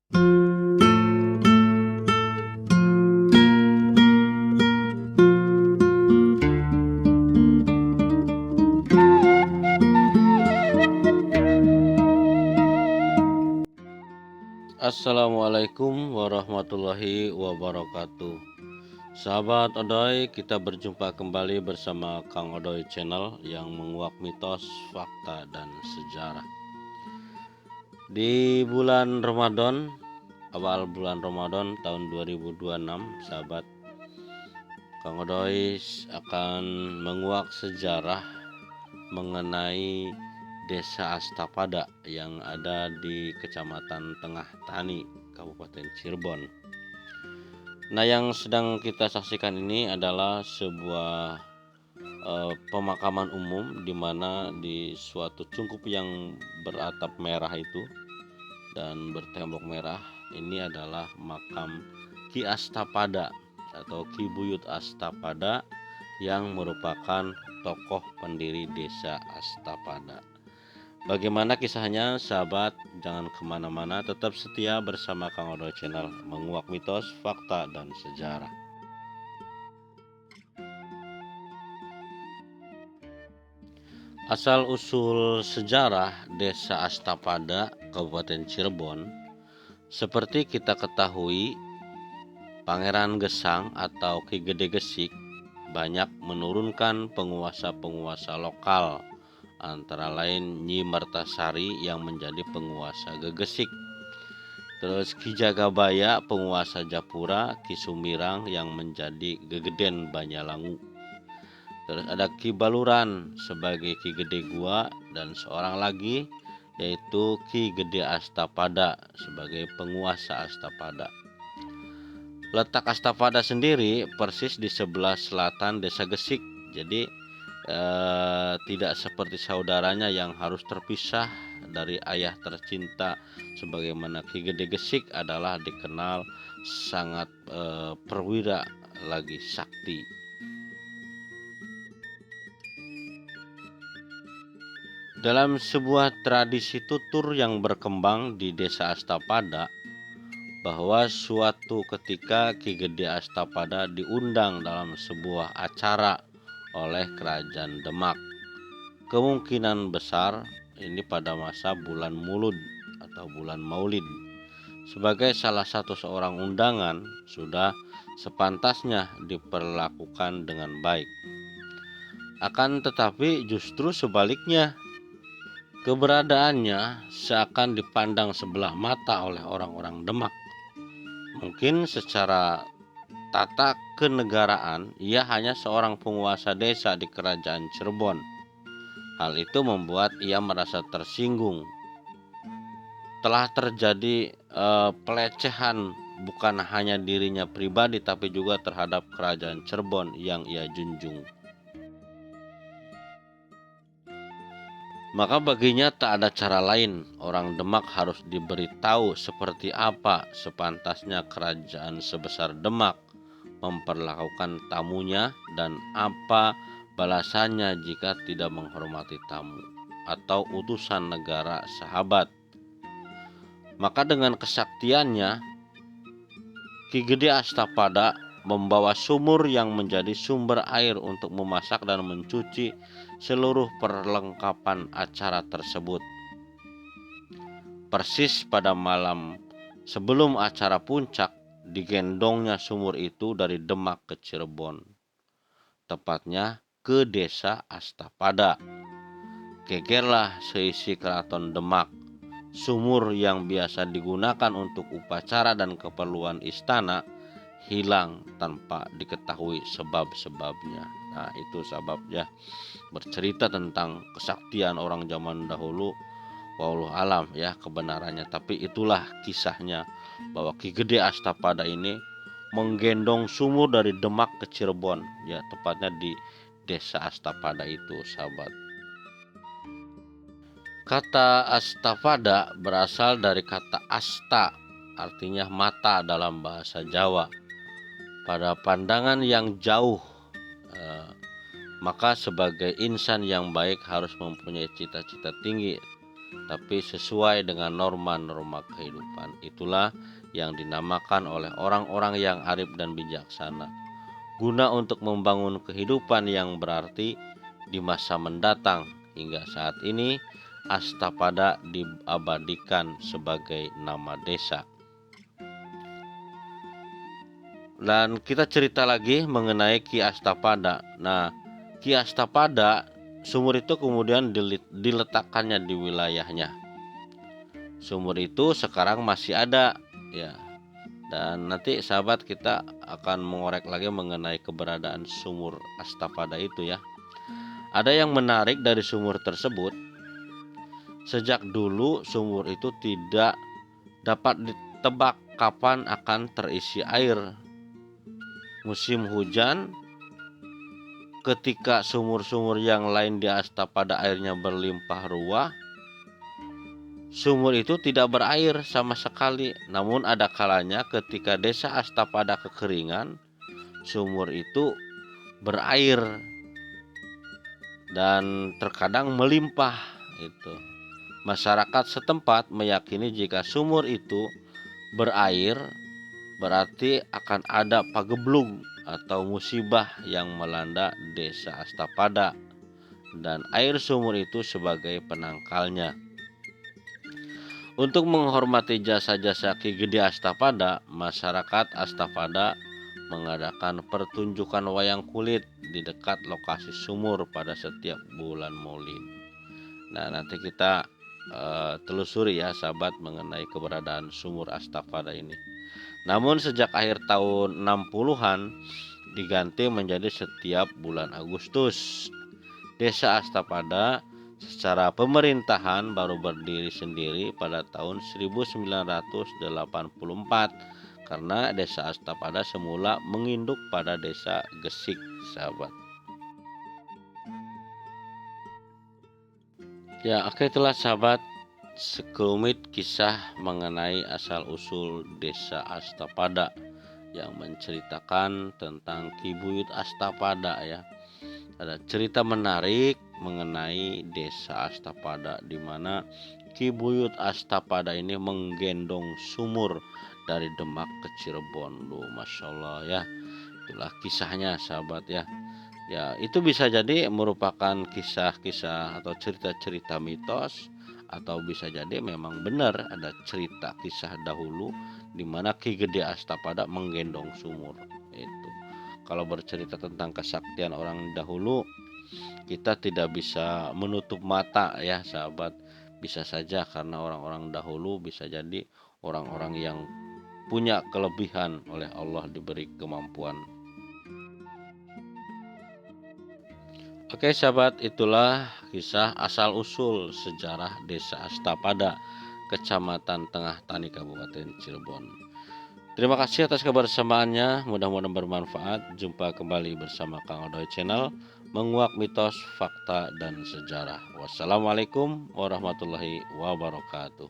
Assalamualaikum warahmatullahi wabarakatuh. Sahabat Odoy, kita berjumpa kembali bersama Kang Odoy Channel yang menguak mitos, fakta, dan sejarah. Di bulan Ramadan, awal bulan Ramadan tahun 2026, sahabat, Kang Odoy akan menguak sejarah mengenai Desa Astapada yang ada di Kecamatan Tengah Tani, Kabupaten Cirebon. Nah, yang sedang kita saksikan ini adalah sebuah pemakaman umum di mana di suatu cungkup yang beratap merah itu dan bertembok merah ini adalah makam Ki Astapada atau Ki Buyut Astapada yang merupakan tokoh pendiri Desa Astapada. Bagaimana kisahnya, sahabat? Jangan kemana-mana, tetap setia bersama Kang Odoy Channel menguak mitos, fakta, dan sejarah. Asal-usul sejarah Desa Astapada, Kabupaten Cirebon, seperti kita ketahui, Pangeran Gesang atau Ki Gede Gesik banyak menurunkan penguasa-penguasa lokal, antara lain Nyi Mertasari yang menjadi penguasa Gegesik. Terus Ki Jagabaya penguasa Japura, Ki Sumirang yang menjadi Gegeden Banyalangu. Terus ada Ki Baluran sebagai Ki Gede Gua dan seorang lagi yaitu Ki Gede Astapada sebagai penguasa Astapada. Letak Astapada sendiri persis di sebelah selatan Desa Gesik. Jadi tidak seperti saudaranya yang harus terpisah dari ayah tercinta, sebagaimana Ki Gede Gesik adalah dikenal sangat perwira lagi sakti. Dalam sebuah tradisi tutur yang berkembang di Desa Astapada, bahwa suatu ketika Ki Gede Astapada diundang dalam sebuah acara oleh Kerajaan Demak. Kemungkinan besar ini pada masa bulan Mulud atau bulan Maulid. Sebagai salah satu seorang undangan, sudah sepantasnya diperlakukan dengan baik. Akan tetapi justru sebaliknya, keberadaannya seakan dipandang sebelah mata oleh orang-orang Demak. Mungkin secara tata kenegaraan ia hanya seorang penguasa desa di Kerajaan Cirebon. Hal itu membuat ia merasa tersinggung. Telah terjadi pelecehan bukan hanya dirinya pribadi tapi juga terhadap Kerajaan Cirebon yang ia junjung. Maka baginya tak ada cara lain, orang Demak harus diberitahu seperti apa sepantasnya kerajaan sebesar Demak memperlakukan tamunya dan apa balasannya jika tidak menghormati tamu atau utusan negara sahabat. Maka dengan kesaktiannya, Ki Gede Astapada membawa sumur yang menjadi sumber air untuk memasak dan mencuci seluruh perlengkapan acara tersebut. Persis pada malam sebelum acara puncak, digendongnya sumur itu dari Demak ke Cirebon, tepatnya ke Desa Astapada. Gegerlah seisi keraton Demak. Sumur yang biasa digunakan untuk upacara dan keperluan istana hilang tanpa diketahui sebab-sebabnya. Nah, itu sebabnya bercerita tentang kesaktian orang zaman dahulu. Wallahu alam ya kebenarannya, tapi itulah kisahnya bahwa Ki Gede Astapada ini menggendong sumur dari Demak ke Cirebon, ya tepatnya di Desa Astapada itu, sahabat. Kata Astapada berasal dari kata asta, artinya mata dalam bahasa Jawa. Pada pandangan yang jauh, maka sebagai insan yang baik harus mempunyai cita-cita tinggi tapi sesuai dengan norma-norma kehidupan. Itulah yang dinamakan oleh orang-orang yang arif dan bijaksana, guna untuk membangun kehidupan yang berarti di masa mendatang. Hingga saat ini Astapada diabadikan sebagai nama desa. Dan kita cerita lagi mengenai Ki Astapada. Nah, Ki Astapada, sumur itu kemudian diletakkannya di wilayahnya. Sumur itu sekarang masih ada, ya. Dan nanti sahabat kita akan mengorek lagi mengenai keberadaan sumur Astapada itu ya. Ada yang menarik dari sumur tersebut. Sejak dulu sumur itu tidak dapat ditebak kapan akan terisi air. Musim hujan, ketika sumur-sumur yang lain di Astapada airnya berlimpah ruah, sumur itu tidak berair sama sekali. Namun ada kalanya ketika desa Astapada kekeringan, sumur itu berair dan terkadang melimpah. Masyarakat setempat meyakini jika sumur itu berair, berarti akan ada pageblug atau musibah yang melanda desa Astapada, dan air sumur itu sebagai penangkalnya. Untuk menghormati jasa-jasa Ki Gede Astapada, masyarakat Astapada mengadakan pertunjukan wayang kulit di dekat lokasi sumur pada setiap bulan Maulid. Nah, nanti kita telusuri ya sahabat mengenai keberadaan sumur Astapada ini. Namun sejak akhir tahun 60-an diganti menjadi setiap bulan Agustus. Desa Astapada secara pemerintahan baru berdiri sendiri pada tahun 1984 karena desa Astapada semula menginduk pada desa Gesik, sahabat. Ya, oke, itulah sahabat sekelumit kisah mengenai asal-usul desa Astapada yang menceritakan tentang Ki Buyut Astapada ya. Ada cerita menarik mengenai desa Astapada di mana Ki Buyut Astapada ini menggendong sumur dari Demak ke Cirebon. Loh, Masya Allah ya. Itulah kisahnya sahabat ya. Ya, itu bisa jadi merupakan kisah-kisah atau cerita-cerita mitos, atau bisa jadi memang benar ada cerita kisah dahulu di mana Ki Gede Astapada menggendong sumur. Itu. Kalau bercerita tentang kesaktian orang dahulu, kita tidak bisa menutup mata ya sahabat. Bisa saja karena orang-orang dahulu bisa jadi orang-orang yang punya kelebihan oleh Allah, diberi kemampuan. Oke sahabat, itulah kisah asal-usul sejarah desa Astapada, Kecamatan Tengah Tani, Kabupaten Cirebon. Terima kasih atas kebersamaannya, mudah-mudahan bermanfaat. Jumpa kembali bersama Kang Odoy Channel, menguak mitos, fakta, dan sejarah. Wassalamualaikum warahmatullahi wabarakatuh.